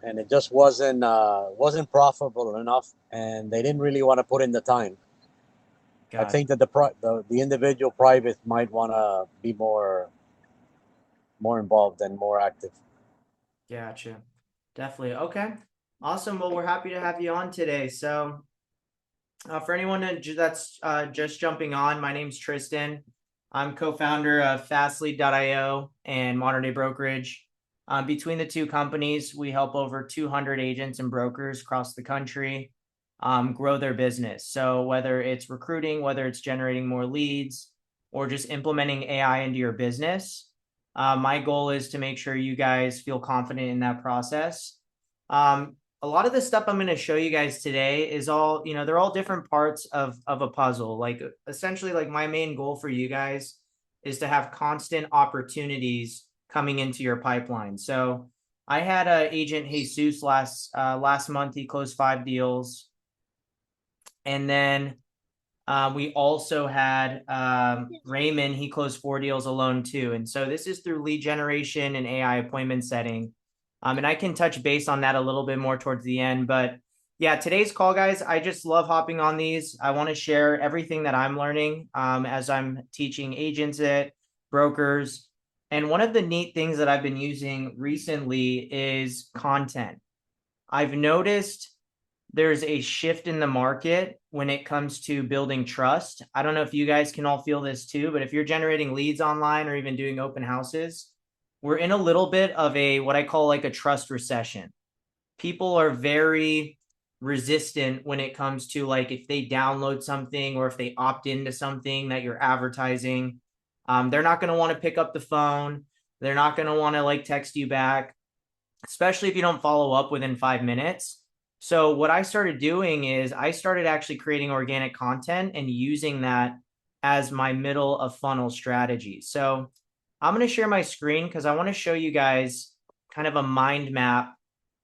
and it just wasn't profitable enough, and they didn't really want to put in the time. I Gotcha. think that the individual private might want to be more involved and more active. Gotcha. Definitely. Okay. Awesome. Well, we're happy to have you on today. So, for anyone that's just jumping on, my name's Tristan. I'm co-founder of Fastly.io and Modern Day Brokerage. Between the two companies, we help over 200 agents and brokers across the country grow their business. So whether it's recruiting, whether it's generating more leads, or just implementing AI into your business, my goal is to make sure you guys feel confident in that process. Um, a lot of the stuff I'm going to show you guys today is all, they're all different parts of a puzzle. Like essentially, like my main goal for you guys is to have constant opportunities coming into your pipeline. So I had a agent Jesus last month. He closed 5 deals, and then we also had Raymond. He closed 4 deals alone too. And so this is through lead generation and AI appointment setting. And I can touch base on that a little bit more towards the end. But yeah, today's call, guys, I just love hopping on these. I want to share everything that I'm learning as I'm teaching agents it, brokers. And one of the neat things that I've been using recently is content. I've noticed there's a shift in the market when it comes to building trust. I don't know if you guys can all feel this too, but if you're generating leads online or even doing open houses, we're in a little bit of a what I call like a trust recession. People are very resistant when it comes to like if they download something or if they opt into something that you're advertising. They're not going to want to pick up the phone. They're not going to want to like text you back, especially if you don't follow up within 5 minutes. So what I started doing is I started actually creating organic content and using that as my middle of funnel strategy. So I'm going to share my screen because I want to show you guys kind of a mind map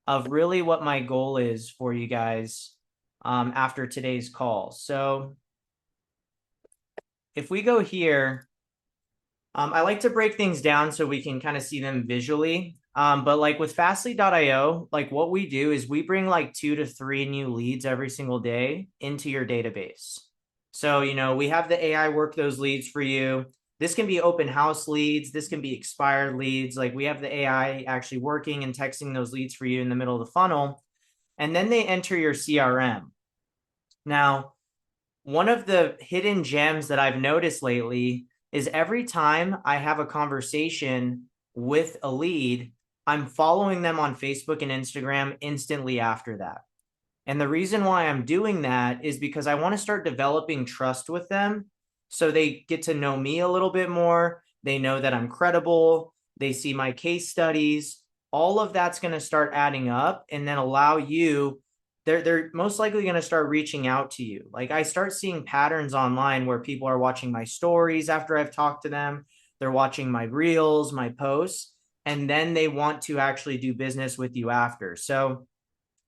of really what my goal is for you guys after today's call. So if we go here, I like to break things down so we can kind of see them visually. But like with Fastly.io, like what we do is we bring like 2 to 3 new leads every single day into your database. So, we have the AI work those leads for you. This can be open house leads. This can be expired leads. Like we have the AI actually working and texting those leads for you in the middle of the funnel. And then they enter your CRM. Now, one of the hidden gems that I've noticed lately is every time I have a conversation with a lead, I'm following them on Facebook and Instagram instantly after that. And the reason why I'm doing that is because I want to start developing trust with them so they get to know me a little bit more. They know that I'm credible. They see my case studies. All of that's going to start adding up and then allow you. They're most likely going to start reaching out to you. Like I start seeing patterns online where people are watching my stories after I've talked to them. They're watching my reels, my posts, and then they want to actually do business with you after. So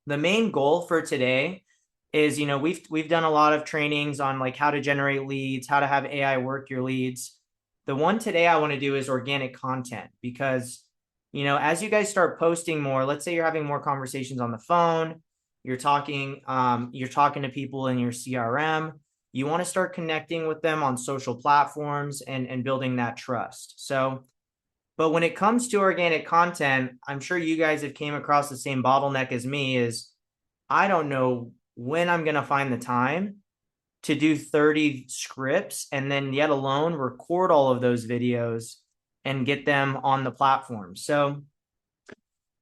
the main goal for today is we've done a lot of trainings on like how to generate leads, how to have AI work your leads. The one today I want to do is organic content because as you guys start posting more, let's say you're having more conversations on the phone, you're talking to people in your CRM, you want to start connecting with them on social platforms and building that trust. So but when it comes to organic content, I'm sure you guys have came across the same bottleneck as me is I don't know when I'm going to find the time to do 30 scripts and then yet alone record all of those videos and get them on the platform. So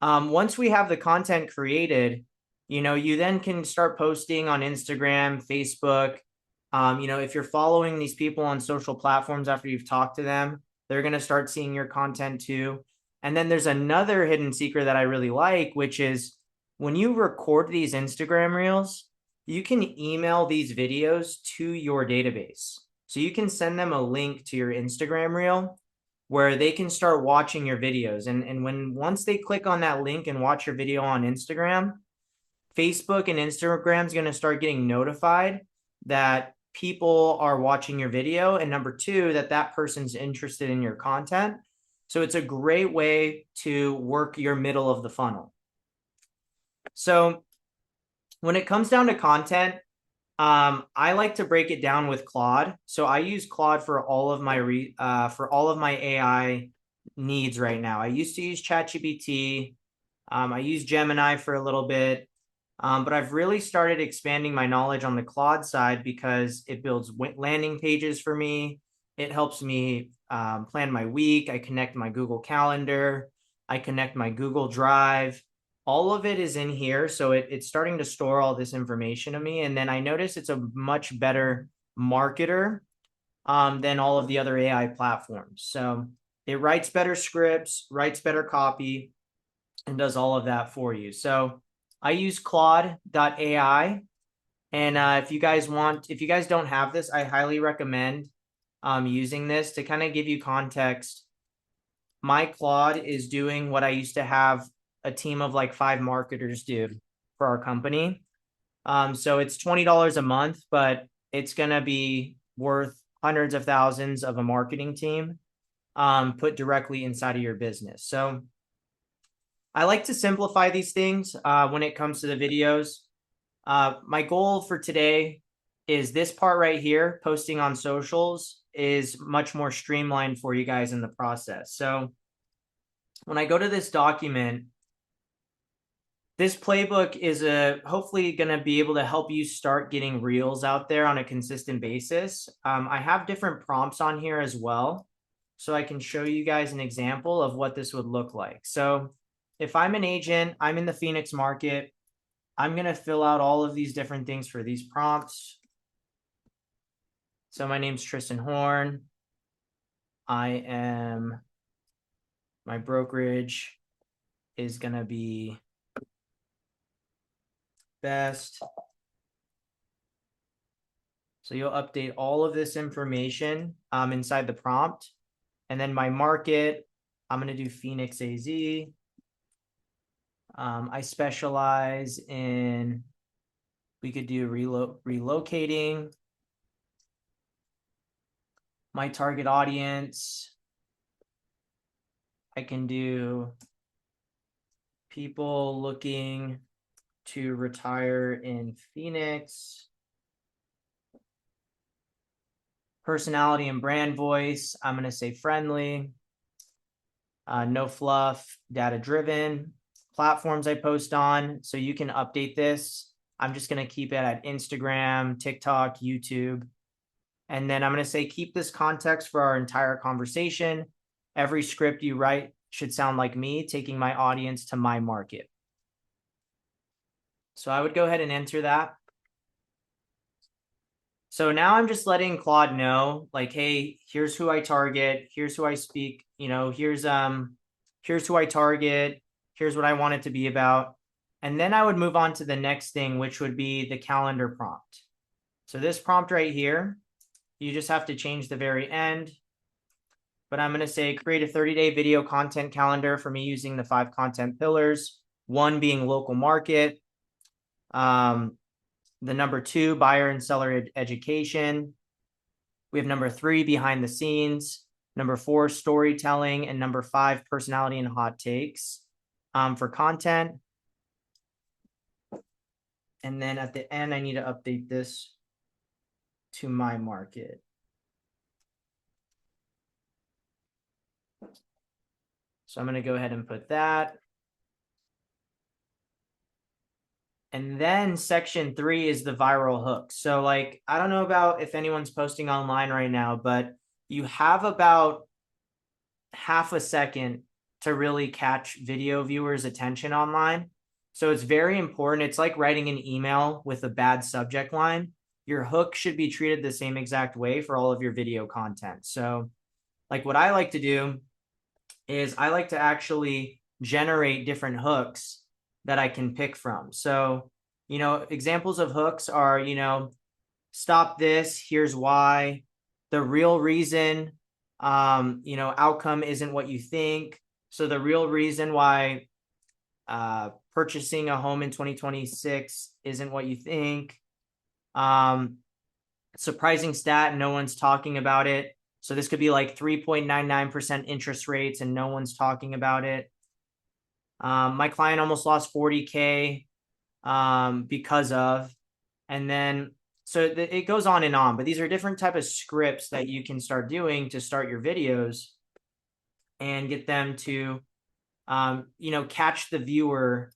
once we have the content created, you then can start posting on Instagram, Facebook. If you're following these people on social platforms after you've talked to them, they're going to start seeing your content too. And then there's another hidden secret that I really like, which is when you record these Instagram reels, you can email these videos to your database. So you can send them a link to your Instagram reel where they can start watching your videos. And once they click on that link and watch your video on Instagram, Facebook and Instagram is going to start getting notified that people are watching your video. And number two, that person's interested in your content. So it's a great way to work your middle of the funnel. So when it comes down to content, I like to break it down with Claude. So I use Claude for all of my AI needs right now. I used to use ChatGPT. I used Gemini for a little bit, but I've really started expanding my knowledge on the Claude side because it builds landing pages for me. It helps me plan my week. I connect my Google Calendar. I connect my Google Drive. All of it is in here. So it's starting to store all this information to me. And then I notice it's a much better marketer than all of the other AI platforms. So it writes better scripts, writes better copy, and does all of that for you. So I use Claude.ai. And if you guys don't have this, I highly recommend using this to kind of give you context. My Claude is doing what I used to have a team of like 5 marketers do for our company. So it's $20 a month, but it's going to be worth hundreds of thousands of a marketing team put directly inside of your business. So I like to simplify these things when it comes to the videos. My goal for today is this part right here, posting on socials, is much more streamlined for you guys in the process. So when I go to this document, this playbook is hopefully going to be able to help you start getting reels out there on a consistent basis. I have different prompts on here as well, so I can show you guys an example of what this would look like. So if I'm an agent, I'm in the Phoenix market, I'm going to fill out all of these different things for these prompts. So my name's Tristan Horn. My brokerage is going to be best. So you'll update all of this information inside the prompt. And then my market, I'm going to do Phoenix AZ. I specialize in, we could do relocating. My target audience, I can do people looking to retire in Phoenix. Personality and brand voice, I'm going to say friendly. No fluff, data driven. Platforms I post on, so you can update this. I'm just going to keep it at Instagram, TikTok, YouTube. And then I'm going to say keep this context for our entire conversation. Every script you write should sound like me taking my audience to my market. So I would go ahead and enter that. So now I'm just letting Claude know, like, hey, here's who I target, here's who I speak, here's who I target, here's what I want it to be about. And then I would move on to the next thing, which would be the calendar prompt. So this prompt right here, you just have to change the very end. But I'm going to say create a 30-day video content calendar for me using the 5 content pillars, 1 being local market, the number 2, buyer and seller education. We have number 3, behind the scenes, number 4, storytelling, and number 5, personality and hot takes for content. And then at the end, I need to update this to my market. So I'm going to go ahead and put that. And then section 3 is the viral hook. So like, I don't know about if anyone's posting online right now, but you have about half a second to really catch video viewers' attention online. So it's very important. It's like writing an email with a bad subject line. Your hook should be treated the same exact way for all of your video content. So like what I like to do is I like to actually generate different hooks that I can pick from. So, examples of hooks are, stop this, here's why, the real reason, outcome isn't what you think. So the real reason why purchasing a home in 2026 isn't what you think. Surprising stat, no one's talking about it. So this could be like 3.99% interest rates and no one's talking about it. My client almost lost 40K because of, and then so it goes on and on, but these are different type of scripts that you can start doing to start your videos and get them to, catch the viewer's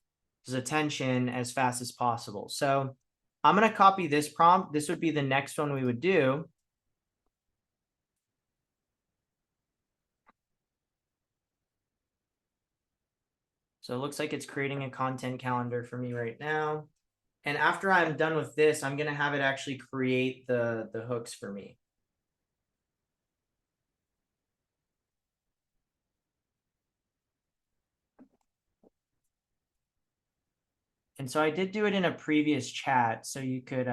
attention as fast as possible. So I'm going to copy this prompt. This would be the next one we would do. So it looks like it's creating a content calendar for me right now. And after I'm done with this, I'm going to have it actually create the hooks for me. And so I did do it in a previous chat, so you could,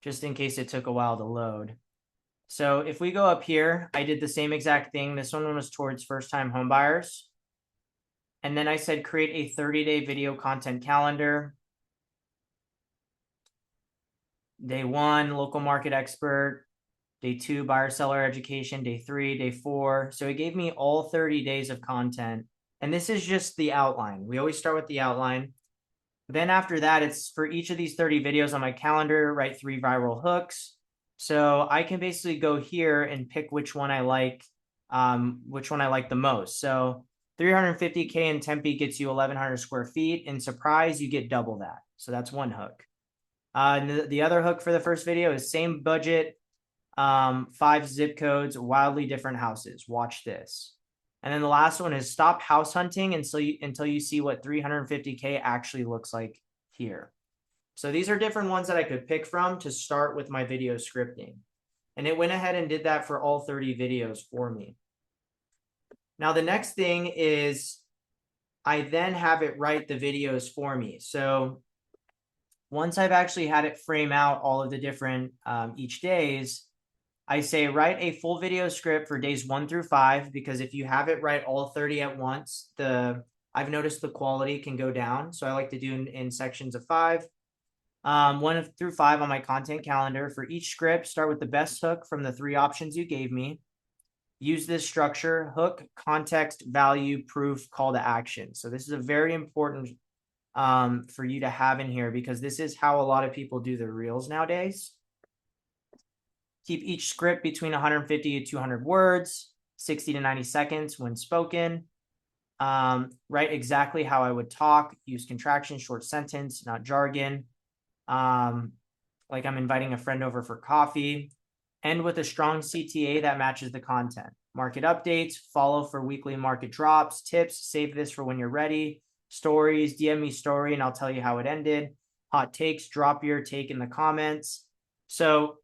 just in case it took a while to load. So if we go up here, I did the same exact thing. This one was towards first-time homebuyers. And then I said, create a 30-day video content calendar. Day 1, local market expert. Day 2, buyer seller education. Day 3, day 4. So it gave me all 30 days of content. And this is just the outline. We always start with the outline. Then after that, it's for each of these 30 videos on my calendar, write 3 viral hooks. So I can basically go here and pick which one I like the most. So 350K in Tempe gets you 1,100 square feet. In Surprise, you get double that. So that's one hook. And the other hook for the first video is same budget, 5 zip codes, wildly different houses. Watch this. And then the last one is stop house hunting until you see what 350K actually looks like here. So these are different ones that I could pick from to start with my video scripting. And it went ahead and did that for all 30 videos for me. Now, the next thing is I then have it write the videos for me. So once I've actually had it frame out all of the different each days, I say write a full video script for days 1 through 5, because if you have it write all 30 at once, I've noticed the quality can go down. So I like to do in sections of 5. 1 through 5 on my content calendar. For each script, start with the best hook from the 3 options you gave me. Use this structure: hook, context, value, proof, call to action. So this is a very important for you to have in here, because this is how a lot of people do their reels nowadays. Keep each script between 150 to 200 words, 60 to 90 seconds when spoken. Write exactly how I would talk. Use contractions, short sentence, not jargon. Like I'm inviting a friend over for coffee. End with a strong CTA that matches the content. Market updates, follow for weekly market drops, tips, save this for when you're ready. Stories, DM me story and I'll tell you how it ended. Hot takes, drop your take in the comments. So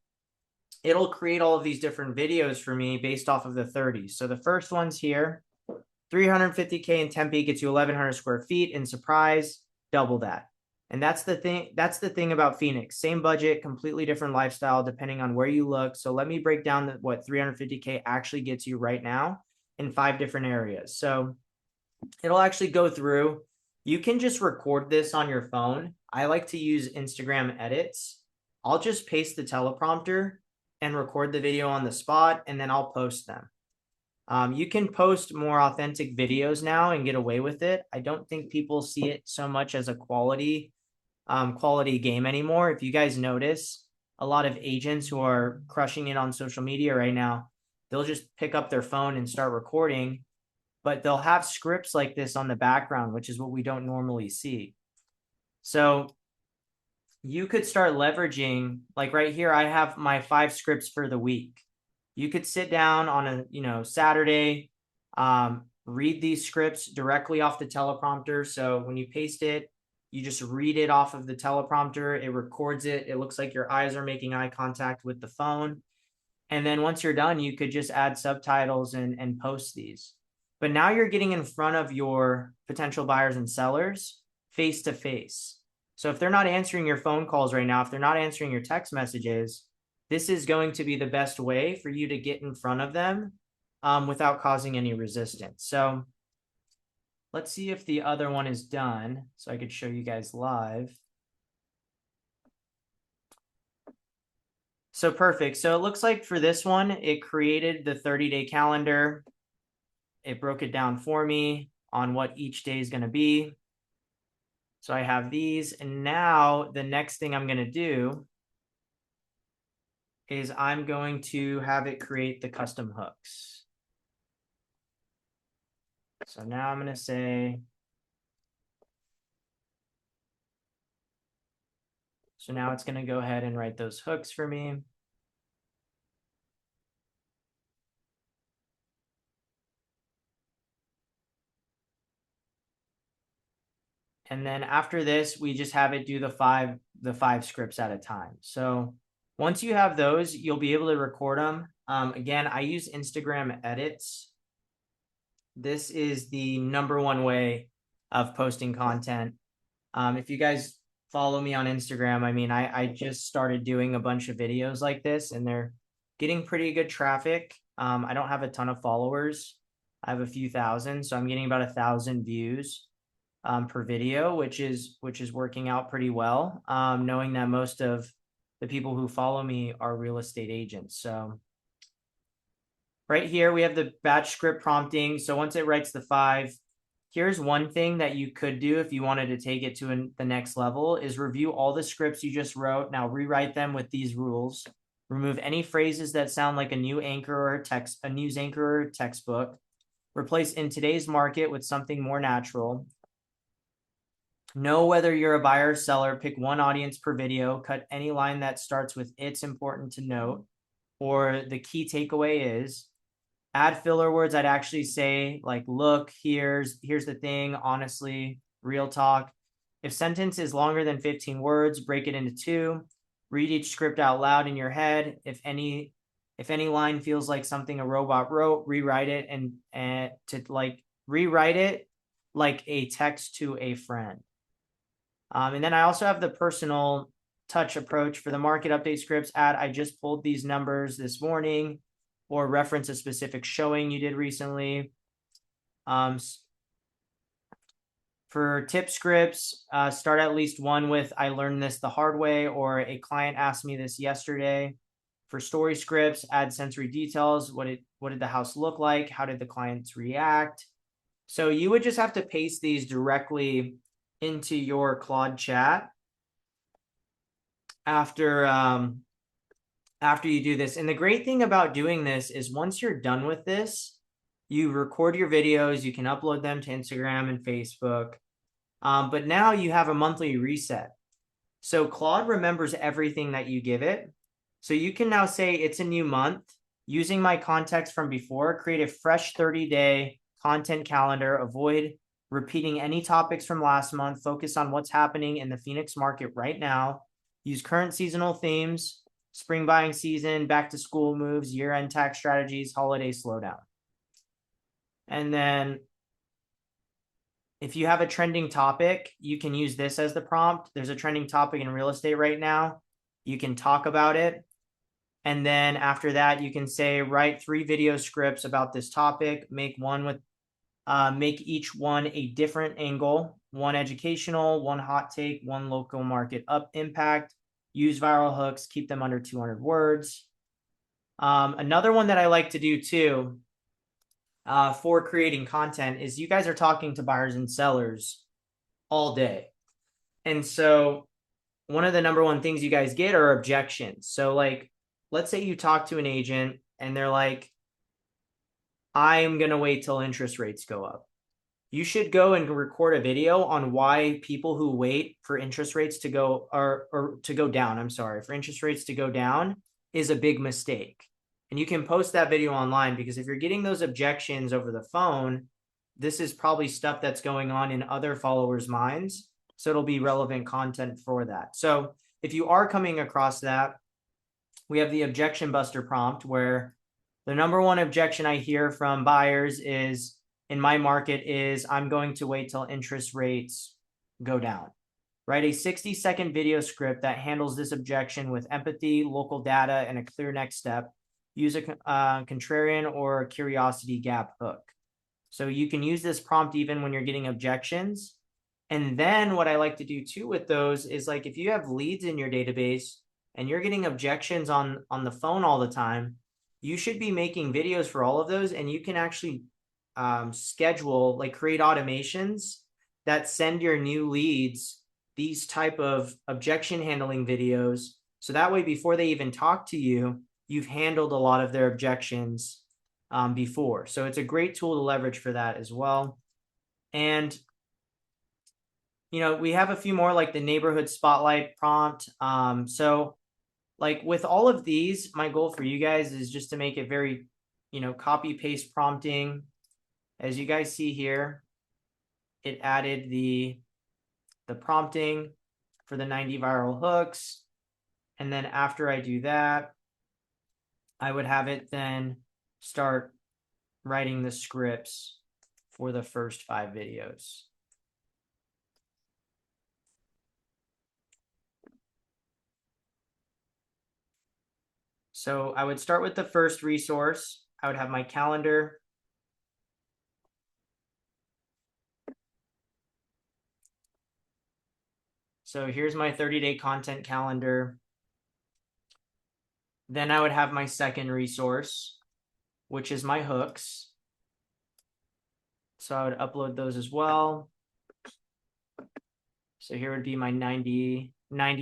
it'll create all of these different videos for me based off of the 30s. So the first one's here. 350K in Tempe gets you 1,100 square feet. In Surprise, double that. And that's the thing about Phoenix. Same budget, completely different lifestyle depending on where you look. So let me break down what 350K actually gets you right now in 5 different areas. So it'll actually go through. You can just record this on your phone. I like to use Instagram edits. I'll just paste the teleprompter and record the video on the spot, and then I'll post them. You can post more authentic videos now and get away with it. I don't think people see it so much as a quality game anymore. If you guys notice, a lot of agents who are crushing it on social media right now, they'll just pick up their phone and start recording, but they'll have scripts like this on the background, which is what we don't normally see. So you could start leveraging, like right here, I have my 5 scripts for the week. You could sit down on a Saturday, read these scripts directly off the teleprompter. So when you paste it, you just read it off of the teleprompter. It records it. It looks like your eyes are making eye contact with the phone. And then once you're done, you could just add subtitles and post these. But now you're getting in front of your potential buyers and sellers face to face. So if they're not answering your phone calls right now, if they're not answering your text messages, this is going to be the best way for you to get in front of them without causing any resistance. So let's see if the other one is done so I could show you guys live. So perfect. So it looks like for this one, it created the 30-day calendar. It broke it down for me on what each day is going to be. So I have these, and now the next thing I'm going to do is I'm going to have it create the custom hooks. So now I'm going to say, so now it's going to go ahead and write those hooks for me. And then after this, we just have it do the five scripts at a time. So once you have those, you'll be able to record them. Again, I use Instagram edits. This is the #1 way of posting content. If you guys follow me on Instagram, I mean, I just started doing a bunch of videos like this, and they're getting pretty good traffic. I don't have a ton of followers. I have a few thousand, so I'm getting about 1,000 views per video, which is working out pretty well, knowing that most of the people who follow me are real estate agents. So right here, we have the batch script prompting. So once it writes the 5, here's one thing that you could do if you wanted to take it to the next level is review all the scripts you just wrote. Now rewrite them with these rules. Remove any phrases that sound like a news anchor or textbook. Replace "in today's market" with something more natural. Know whether you're a buyer or seller. Pick one audience per video. Cut any line that starts with "it's important to note" or "the key takeaway is." Add filler words. I'd actually say like, "look, here's the thing, honestly, real talk." If sentence is longer than 15 words, break it into 2. Read each script out loud in your head. If any line feels like something a robot wrote, rewrite it and to like rewrite it like a text to a friend. And then I also have the personal touch approach for the market update scripts. Add, "I just pulled these numbers this morning," or reference a specific showing you did recently. For tip scripts, start at least one with "I learned this the hard way," or "a client asked me this yesterday." For story scripts, add sensory details. What did the house look like? How did the clients react? So you would just have to paste these directly into your Claude chat after you do this. And the great thing about doing this is once you're done with this, you record your videos, you can upload them to Instagram and Facebook. But now you have a monthly reset. So Claude remembers everything that you give it. So you can now say it's a new month. Using my context from before, create a fresh 30-day content calendar. Avoid repeating any topics from last month. Focus on what's happening in the Phoenix market right now. Use current seasonal themes, spring buying season, back to school moves, year-end tax strategies, holiday slowdown. And then if you have a trending topic, you can use this as the prompt. There's a trending topic in real estate right now. You can talk about it. And then after that, you can say, write 3 video scripts about this topic. Make each one a different angle. 1 educational, 1 hot take, 1 local market up impact. Use viral hooks. Keep them under 200 words. Another one that I like to do too for creating content is you guys are talking to buyers and sellers all day. And so one of the #1 things you guys get are objections. So like, let's say you talk to an agent and they're like, "I'm going to wait till interest rates go up." You should go and record a video on why people who wait for interest rates to go or to go down, for interest rates to go down is a big mistake. And you can post that video online, because if you're getting those objections over the phone, this is probably stuff that's going on in other followers' minds. So it'll be relevant content for that. So if you are coming across that, we have the objection buster prompt, where the #1 objection I hear from buyers is, in my market, is "I'm going to wait till interest rates go down." Write a 60-second video script that handles this objection with empathy, local data, and a clear next step. Use a contrarian or curiosity gap hook. So you can use this prompt even when you're getting objections. And then what I like to do too with those is, like, if you have leads in your database and you're getting objections on the phone all the time, you should be making videos for all of those, and you can actually schedule, like create automations that send your new leads these type of objection handling videos. So that way, before they even talk to you, you've handled a lot of their objections before. So it's a great tool to leverage for that as well. And, you know, we have a few more like the neighborhood spotlight prompt. So like with all of these, my goal for you guys is just to make it very, you know, copy paste prompting. As you guys see here, it added the prompting for the 90 viral hooks. And then after I do that, I would have it then start writing the scripts for the first 5 videos. So I would start with the first resource. I would have my calendar. So here's my 30-day content calendar. Then I would have my second resource, which is my hooks. So I would upload those as well. So here would be my 90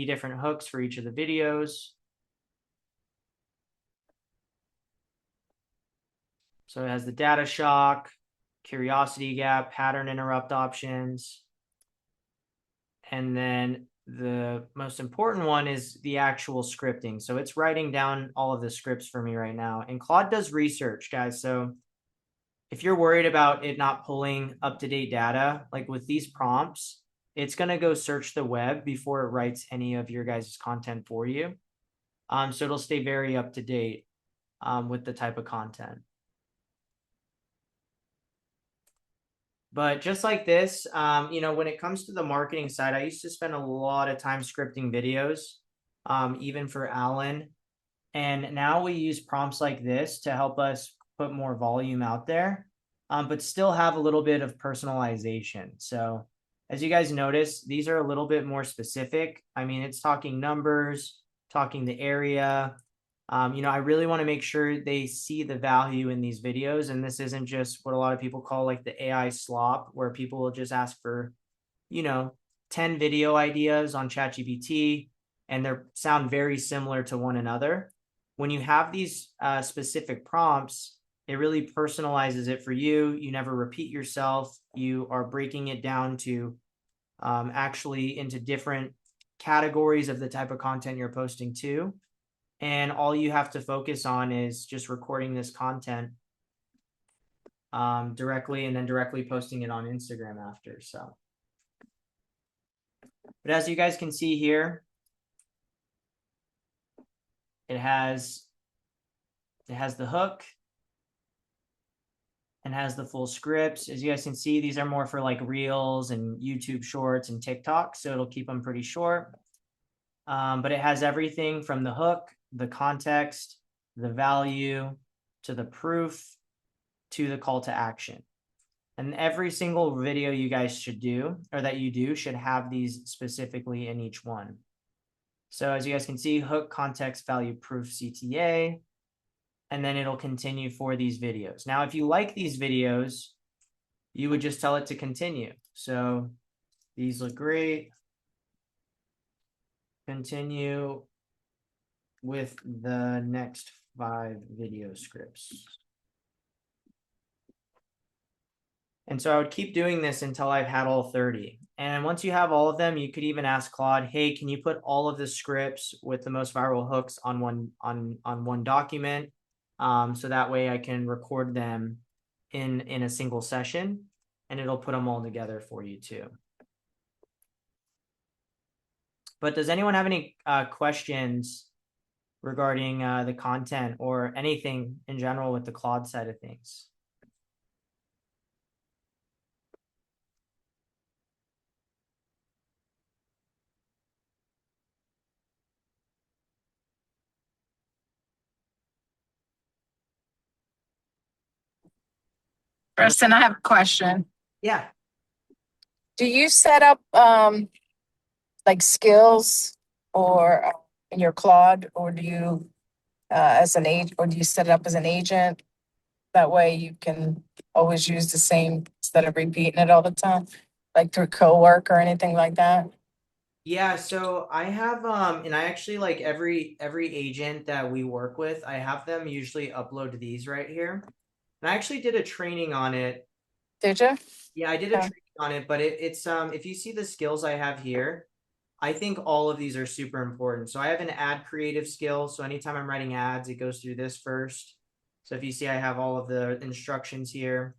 different hooks for each of the videos. So it has the data shock, curiosity gap, pattern interrupt options. And then the most important one is the actual scripting. So it's writing down all of the scripts for me right now. And Claude does research, guys. So if you're worried about it not pulling up-to-date data, like with these prompts, it's going to go search the web before it writes any of your guys' content for you. So it'll stay very up-to-date with the type of content. But just like this, you know, when it comes to the marketing side, I used to spend a lot of time scripting videos, even for Alan. And now we use prompts like this to help us put more volume out there, but still have a little bit of personalization. So as you guys notice, these are a little bit more specific. I mean, it's talking numbers, talking the area. You know, I really want to make sure they see the value in these videos. And this isn't just what a lot of people call like the AI slop, where people will just ask for, you know, 10 video ideas on ChatGPT and they sound very similar to one another. When you have these specific prompts, it really personalizes it for you. You never repeat yourself. You are breaking it down to actually into different categories of the type of content you're posting to. And all you have to focus on is just recording this content directly and then directly posting it on Instagram after. So, but as you guys can see here, it has the hook and has the full scripts. As you guys can see, these are more for like Reels and YouTube Shorts and TikTok, so it'll keep them pretty short. But it has everything from the hook, the context, the value, to the proof, to the call to action. And every single video you guys should do, or that you do, should have these specifically in each one. So as you guys can see, hook, context, value, proof, CTA, and then it'll continue for these videos. Now, if you like these videos, you would just tell it to continue. So these look great. Continue with the next 5 video scripts. And so I would keep doing this until I've had all 30. And once you have all of them, you could even ask Claude, hey, can you put all of the scripts with the most viral hooks on one document? So that way I can record them in a single session, and it'll put them all together for you too. But does anyone have any questions regarding the content or anything in general with the Claude side of things? Preston, I have a question. Yeah. Do you set up like skills or in your Claude, or do you as an agent, or do you set it up as an agent? That way you can always use the same instead of repeating it all the time, like through co-work or anything like that. Yeah, so I have and I actually like every agent that we work with, I have them usually upload these right here. And I actually did a training on it. Did you? Yeah, I did a Yeah. training on it, but it's if you see the skills I have here, I think all of these are super important. So I have an ad creative skill. So anytime I'm writing ads, it goes through this first. So if you see, I have all of the instructions here.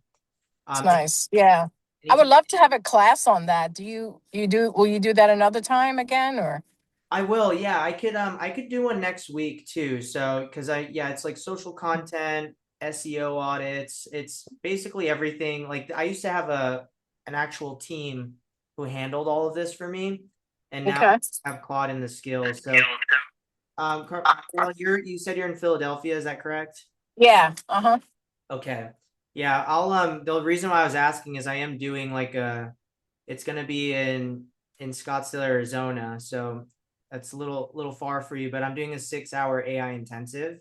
It's And nice. Yeah. I would anytime love to have a class on that. Will you do that another time again or? I will, yeah, I could do one next week too. So because yeah, it's like social content, SEO audits. It's basically everything. Like I used to have an actual team who handled all of this for me, and now Okay. I have Claude in the skills. So Carl, you said you're in Philadelphia, is that correct? Yeah. Uh-huh. Okay. Yeah, I'll the reason why I was asking is I am doing like it's gonna be in Scottsdale, Arizona. So that's a little far for you, but I'm doing a 6-hour AI intensive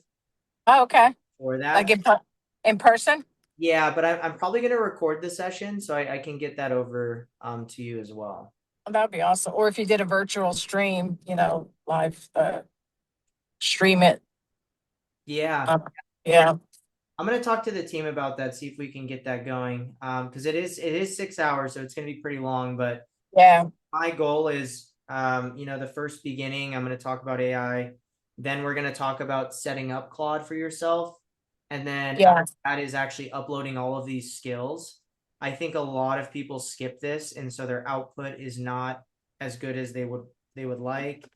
Oh, okay. for Like that. in person? Yeah, but I'm probably gonna record the session so I can get that over to you as well. Oh, that'd be awesome. Or if you did a virtual stream, live, stream it. Yeah. Um, yeah. I'm gonna talk to the team about that, see if we can get that going. Because it is 6 hours, so it's gonna be pretty long, but Yeah. my goal is the first beginning, I'm going to talk about AI, then we're going to talk about setting up Claude for yourself, and then Yeah. that is actually uploading all of these skills. I think a lot of people skip this, and so their output is not as good as they would like.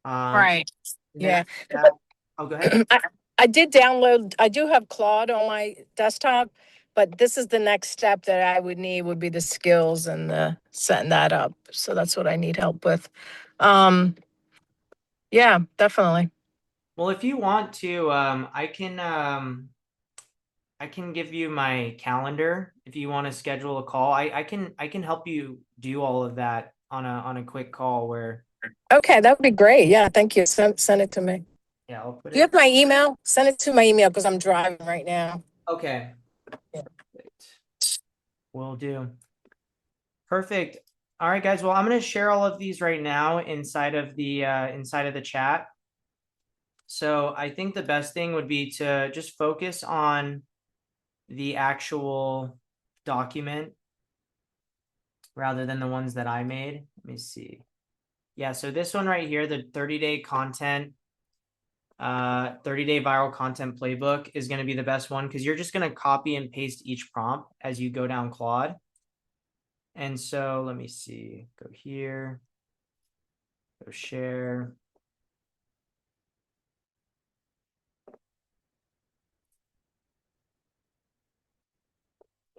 Right. And then Yeah. that, oh, go ahead. I did download, I do have Claude on my desktop, but this is the next step that I would need would be the skills and the setting that up. So that's what I need help with. Um, yeah, definitely. Well, if you want to, I can give you my calendar if you want to schedule a call. I can help you do all of that on a quick call where Okay, that would be great. Yeah, thank you. Send it to me. yeah, I'll put Do you it. have my email? Send it to my email because I'm driving right now. Okay. Yeah. Will do. Perfect. All right, guys. Well, I'm going to share all of these right now inside of the chat. So I think the best thing would be to just focus on the actual document rather than the ones that I made. Let me see. Yeah, so this one right here, the 30-day content, 30-day viral content playbook is going to be the best one because you're just going to copy and paste each prompt as you go down Claude. And so let me see, go here, go share.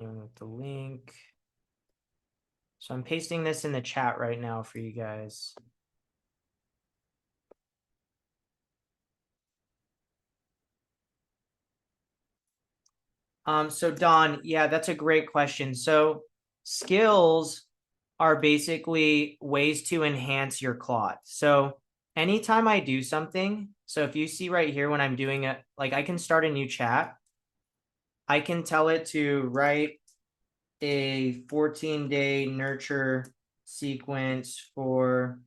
And with the link. So I'm pasting this in the chat right now for you guys. So Don, yeah, that's a great question. So skills are basically ways to enhance your Claude. So anytime I do something, so if you see right here when I'm doing it, like I can start a new chat. I can tell it to write a 14-day nurture sequence for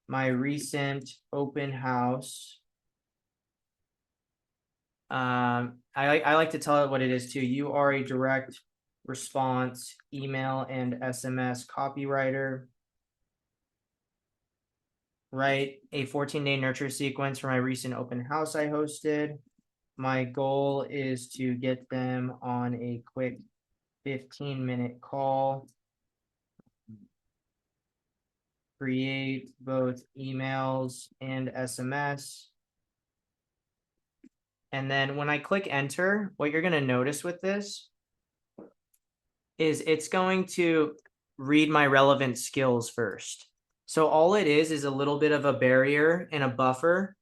my recent open house. I like to tell it what it is too. You are a direct response email and SMS copywriter. Write a 14-day nurture sequence for my recent open house I hosted. My goal is to get them on a quick 15-minute call. Create both emails and SMS. And then when I click enter, what you're going to notice with this is it's going to read my relevant skills first. So all it is a little bit of a barrier and a buffer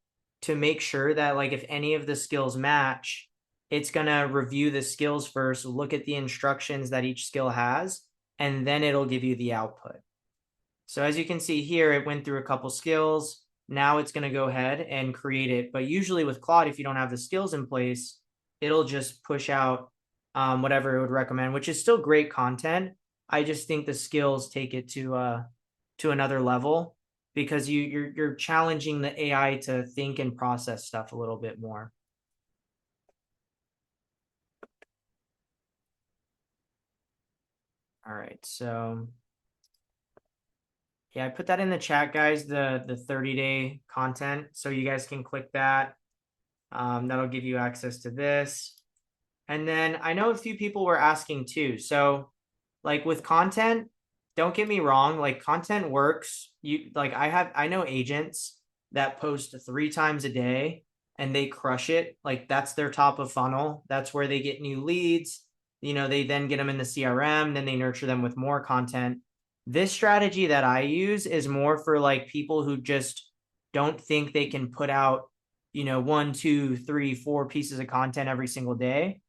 to make sure that like if any of the skills match, it's going to review the skills first, look at the instructions that each skill has, and then it'll give you the output. So as you can see here, it went through a couple skills. Now it's going to go ahead and create it. But usually with Claude, if you don't have the skills in place, it'll just push out whatever it would recommend, which is still great content. I just think the skills take it to another level because you're challenging the AI to think and process stuff a little bit more. All right, so yeah, I put that in the chat, guys, the 30-day content. So you guys can click that. That'll give you access to this. And then I know a few people were asking too. So like with content, don't get me wrong, like content works. I know agents that post 3 times a day and they crush it. Like that's their top of funnel. That's where they get new leads. They then get them in the CRM, then they nurture them with more content. This strategy that I use is more for like people who just don't think they can put out, 1, 2, 3, 4 pieces of content every single day.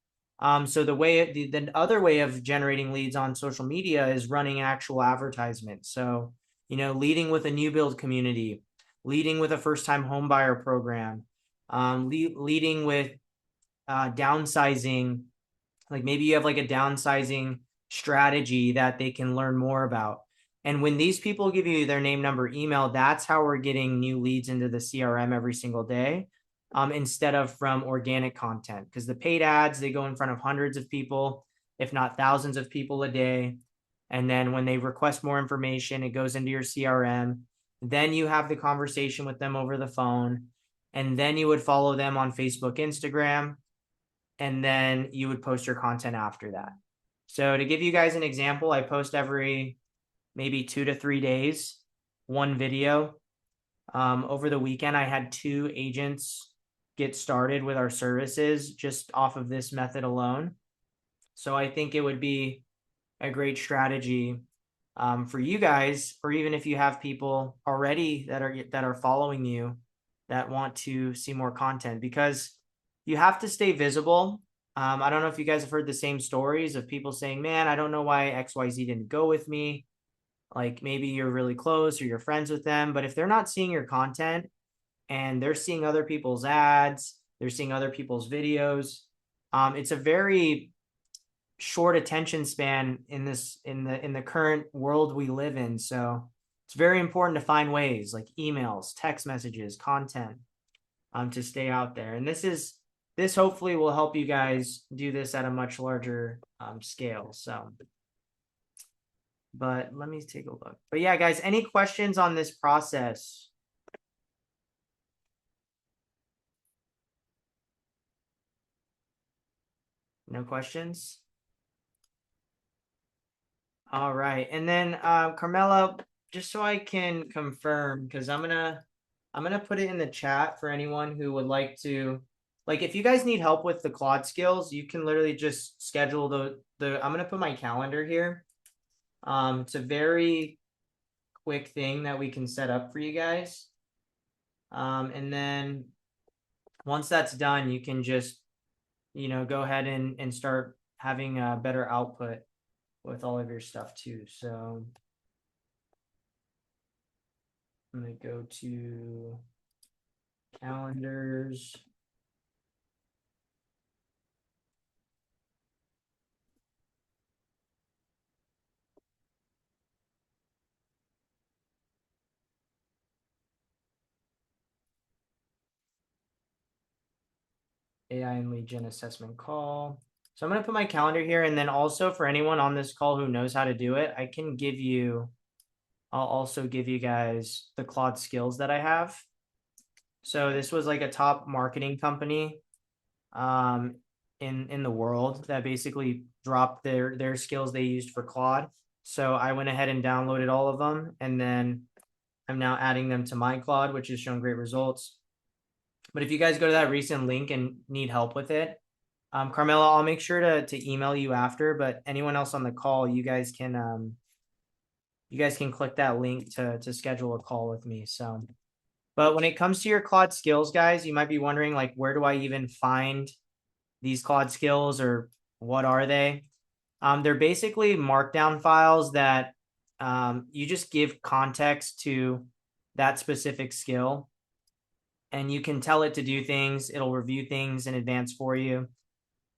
So the other way of generating leads on social media is running actual advertisements. So, leading with a new build community, leading with a first time home buyer program, leading with downsizing. Like maybe you have like a downsizing strategy that they can learn more about. And when these people give you their name, number, email, that's how we're getting new leads into the CRM every single day. Instead of from organic content, because the paid ads, they go in front of hundreds of people, if not thousands of people a day. And then when they request more information, it goes into your CRM. Then you have the conversation with them over the phone. And then you would follow them on Facebook, Instagram, and then you would post your content after that. So to give you guys an example, I post every maybe 2 to 3 days, one video. Over the weekend, I had 2 agents get started with our services just off of this method alone. So I think it would be a great strategy for you guys, or even if you have people already that are following you that want to see more content, because you have to stay visible. I don't know if you guys have heard the same stories of people saying, man, I don't know why XYZ didn't go with me. Like maybe you're really close or you're friends with them, but if they're not seeing your content and they're seeing other people's ads, they're seeing other people's videos, it's a very short attention span in the current world we live in. So it's very important to find ways like emails, text messages, content, to stay out there. And this hopefully will help you guys do this at a much larger scale. So, but let me take a look. But yeah, guys, any questions on this process? No questions? All right. And then Carmela, just so I can confirm, because I'm gonna put it in the chat for anyone who would like to, like if you guys need help with the Claude skills, you can literally just schedule I'm gonna put my calendar here. It's a very quick thing that we can set up for you guys. And then once that's done, you can just, go ahead and start having a better output with all of your stuff too. So I'm going to go to calendars. AI and lead gen assessment call. So I'm going to put my calendar here. And then also for anyone on this call who knows how to do it, I'll also give you guys the Claude skills that I have. So this was like a top marketing company in the world that basically dropped their skills they used for Claude. So I went ahead and downloaded all of them, and then I'm now adding them to my Claude, which has shown great results. But if you guys go to that recent link and need help with it, Carmela, I'll make sure to email you after. But anyone else on the call, you guys can click that link to schedule a call with me. So, but when it comes to your Claude skills, guys, you might be wondering like, where do I even find these Claude skills, or what are they? They're basically markdown files that you just give context to that specific skill, and you can tell it to do things. It'll review things in advance for you.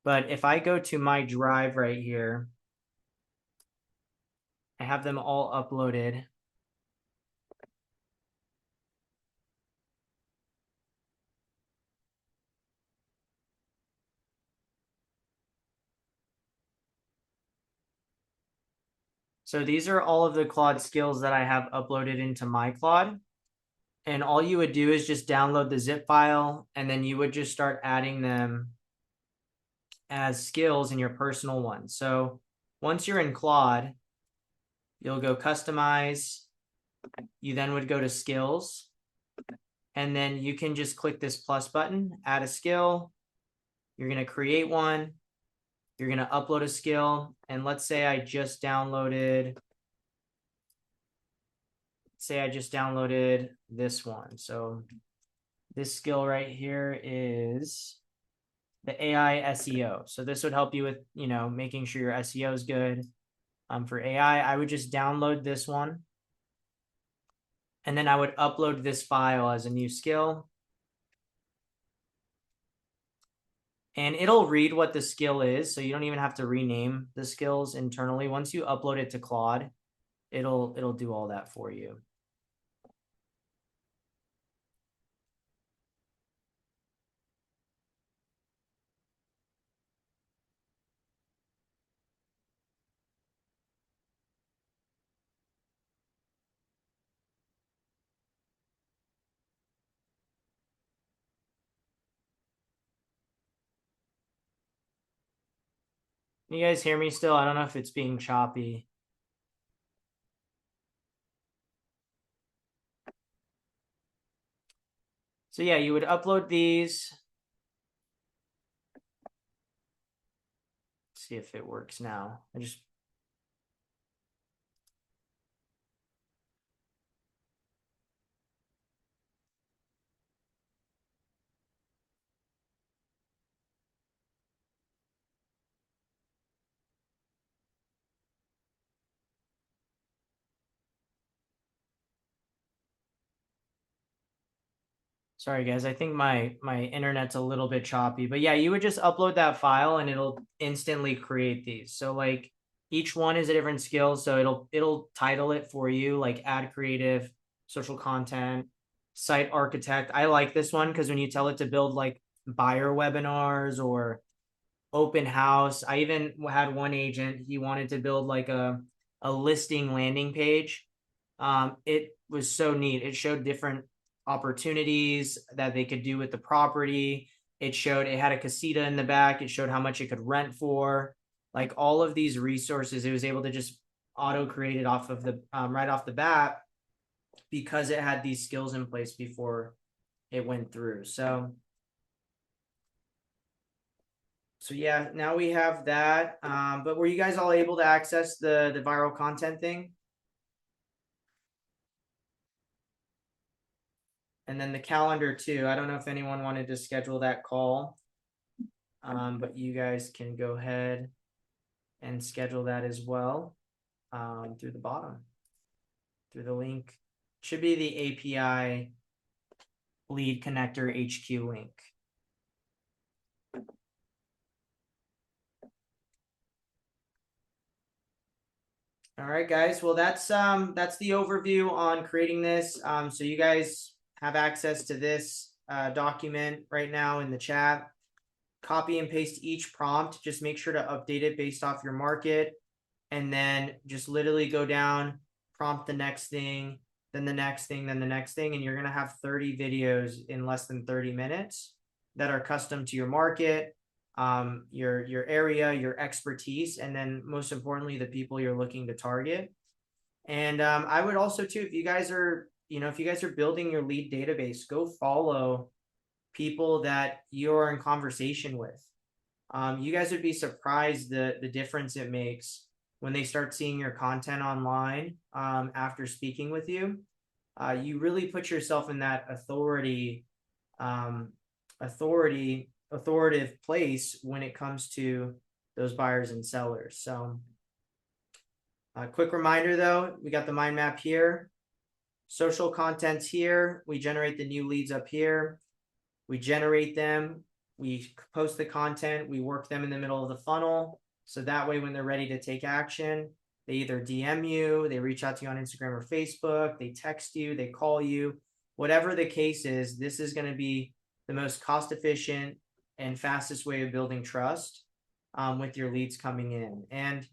But if I go to my drive right here, I have them all uploaded. So these are all of the Claude skills that I have uploaded into my Claude. And all you would do is just download the zip file, and then you would just start adding them as skills in your personal one. So once you're in Claude, you'll go customize. You then would go to skills, and then you can just click this plus button, add a skill. You're going to create one. You're going to upload a skill. And let's say I just downloaded this one. So this skill right here is the AI SEO. So this would help you with, making sure your SEO is good. For AI, I would just download this one. And then I would upload this file as a new skill. And it'll read what the skill is. So you don't even have to rename the skills internally. Once you upload it to Claude, it'll do all that for you. Can you guys hear me still? I don't know if it's being choppy. So yeah, you would upload these. Let's see if it works now. Sorry guys, I think my internet's a little bit choppy, but yeah, you would just upload that file and it'll instantly create these. So like each one is a different skill, so it'll title it for you, like ad creative, social content, site architect. I like this one because when you tell it to build like buyer webinars or open house, I even had one agent, he wanted to build like a listing landing page. It was so neat. It showed different opportunities that they could do with the property. It had a casita in the back. It showed how much it could rent for. Like all of these resources, it was able to just auto create it off of the right off the bat because it had these skills in place before it went through. So yeah, now we have that. But were you guys all able to access the viral content thing? And then the calendar too. I don't know if anyone wanted to schedule that call, but you guys can go ahead and schedule that as well through the bottom, through the link. Should be the API lead connector HQ link. All right, guys. Well, that's the overview on creating this. So you guys have access to this document right now in the chat. Copy and paste each prompt. Just make sure to update it based off your market. And then just literally go down, prompt the next thing, then the next thing, then the next thing. And you're going to have 30 videos in less than 30 minutes that are custom to your market, your area, your expertise, and then most importantly, the people you're looking to target. And I would also too, if you guys are building your lead database, go follow people that you're in conversation with. You guys would be surprised the difference it makes when they start seeing your content online after speaking with you. You really put yourself in that authoritative place when it comes to those buyers and sellers. So quick reminder though, we got the mind map here. Social content's here. We generate the new leads up here. We generate them. We post the content, we work them in the middle of the funnel. So that way, when they're ready to take action, they either DM you, they reach out to you on Instagram or Facebook, they text you, they call you, whatever the case is, this is going to be the most cost efficient and fastest way of building trust with your leads coming in. And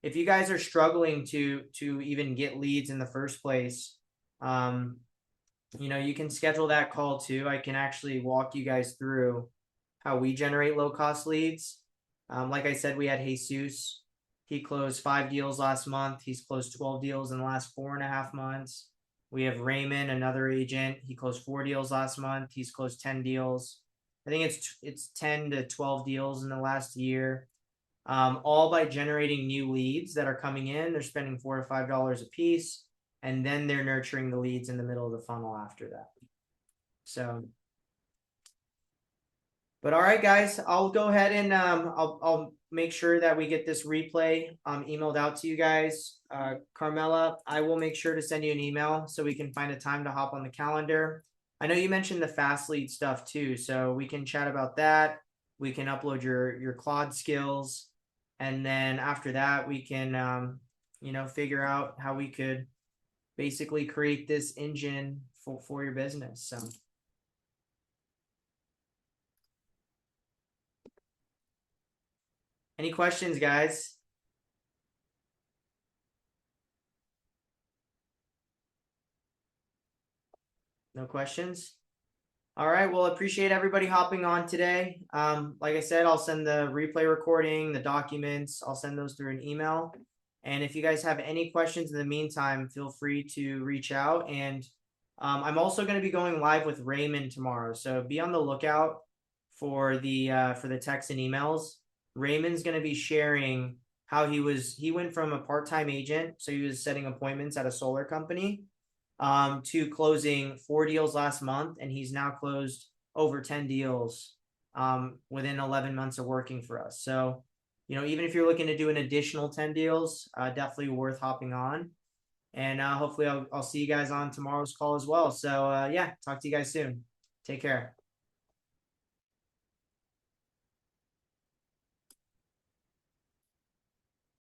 if you guys are struggling to even get leads in the first place, you can schedule that call too. I can actually walk you guys through how we generate low cost leads. Like I said, we had Jesus. He closed 5 deals last month. He's closed 12 deals in the last 4.5 months. We have Raymond, another agent. He closed 4 deals last month. He's closed 10 deals. I think it's 10 to 12 deals in the last year. All by generating new leads that are coming in. They're spending $4 to $5 a piece, and then they're nurturing the leads in the middle of the funnel after that. So, but all right, guys, I'll go ahead and I'll make sure that we get this replay emailed out to you guys. Carmela, I will make sure to send you an email so we can find a time to hop on the calendar. I know you mentioned the fast lead stuff too, so we can chat about that. We can upload your Claude skills, and then after that, we can figure out how we could basically create this engine for your business. So. Any questions, guys? No questions? All right. Well, appreciate everybody hopping on today. Like I said, I'll send the replay recording, the documents, I'll send those through an email. And if you guys have any questions in the meantime, feel free to reach out. And I'm also going to be going live with Raymond tomorrow. So be on the lookout for the texts and emails. Raymond's going to be sharing how he went from a part-time agent, so he was setting appointments at a solar company, to closing 4 deals last month, and he's now closed over 10 deals within 11 months of working for us. So, even if you're looking to do an additional 10 deals, definitely worth hopping on. And hopefully I'll see you guys on tomorrow's call as well. So yeah, talk to you guys soon. Take care.